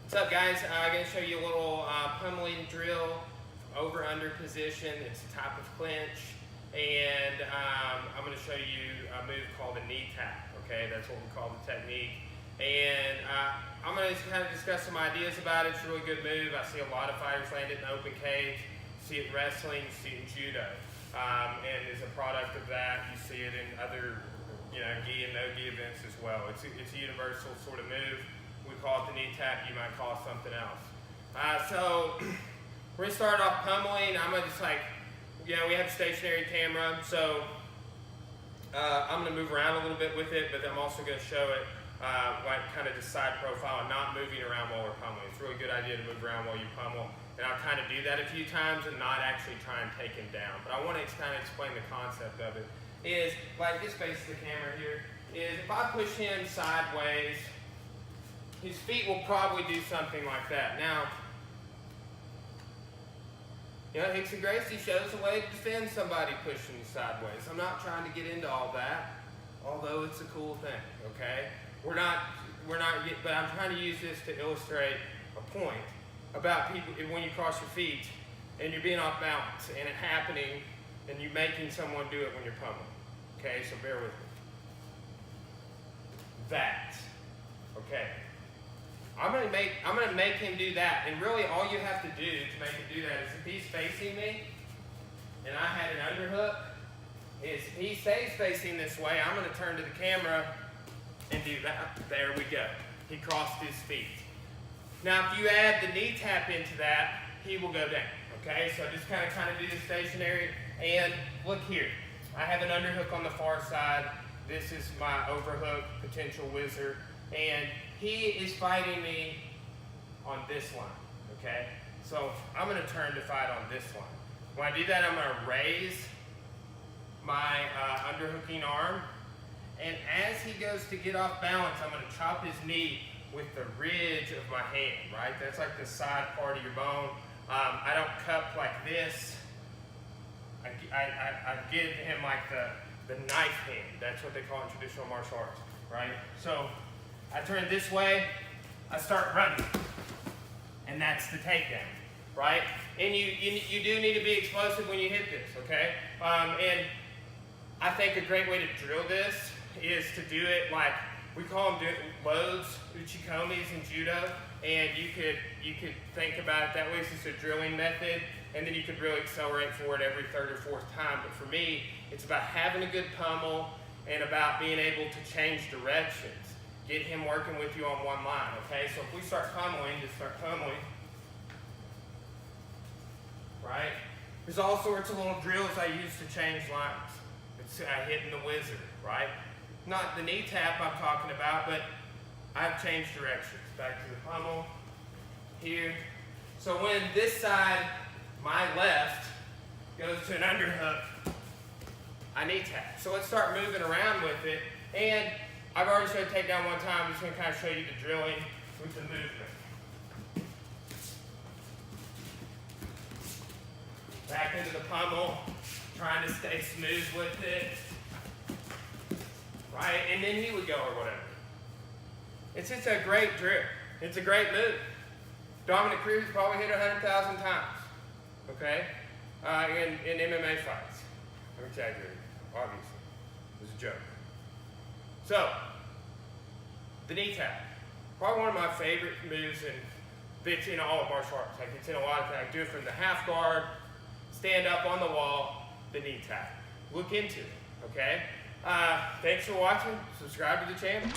What's up, guys? I'm going to show you a little pummeling drill, over-under position. It's a type of clinch, and I'm going to show you a move called a knee tap. Okay, that's what we call the technique. And I'm going to kind of discuss some ideas about it. It's a really good move. I see a lot of fighters land it in open cage. You see it in wrestling, you see it in judo. And as a product of that, you see it in other gi and no-gi events as well. It's a universal sort of move. We call it the knee tap. You might call it something else. So we're going to start off pummeling. I'm going to just we have a stationary camera, so I'm going to move around a little bit with it, but I'm also going to show it kind of just side profile and not moving around while we're pummeling. It's a really good idea to move around while you pummel. And I'll kind of do that a few times and not actually try and take him down. But I want to kind of explain the concept of it. Is, like this faces the camera here, is if I push him sideways, his feet will probably do something like that. Now, Rickson Gracie shows a way to defend somebody pushing you sideways. I'm not trying to get into all that, although it's a cool thing, okay? But I'm trying to use this to illustrate a point about people when you cross your feet and you're being off balance and it happening and you making someone do it when you're pummeling. Okay, so bear with me. That. Okay. I'm gonna make him do that, and really all you have to do to make him do that is if he's facing me and I had an underhook, is if he stays facing this way, I'm gonna turn to the camera and do that. There we go. He crossed his feet. Now if you add the knee tap into that, he will go down. Okay, so just kind of do the stationary, and look here. I have an underhook on the far side. This is my overhook potential whizzer, and he is fighting me on this line, okay? So I'm gonna turn to fight on this line. When I do that, I'm gonna raise my underhooking arm, and as he goes to get off balance, I'm gonna chop his knee with the ridge of my hand, right? That's like the side part of your bone. I don't cup like this. I give him like the knife hand. That's what they call it in traditional martial arts, right? So I turn this way, I start running, and that's the takedown, right? And you do need to be explosive when you hit this, okay? And I think a great way to drill this is to do it like, we call them loads, uchikomis in judo, and you could think about it that way. It's just a drilling method, and then you could really accelerate forward every third or fourth time. But for me, it's about having a good pummel and about being able to change directions. Get him working with you on one line, okay? So if we start pummeling, just start pummeling, right? There's all sorts of little drills I use to change lines. It's hitting the whizzer, right? Not the knee tap I'm talking about, but I've changed directions. Back to the pummel, here. So when this side, my left, goes to an underhook, I knee tap. So let's start moving around with it. And I've already showed takedown one time. I'm just going to kind of show you the drilling with the movement. Back into the pummel, trying to stay smooth with it. Right, and then he would go or whatever. It's just a great drill. It's a great move. Dominic Cruz probably hit 100,000 times, okay, in MMA fights. I'm exaggerating, obviously. It was a joke. So, the knee tap. Probably one of my favorite moves, and it's in all of martial arts. Like, it's in a lot of things. I do it from the half guard, stand up on the wall, the knee tap. Look into it, okay? Thanks for watching. Subscribe to the channel.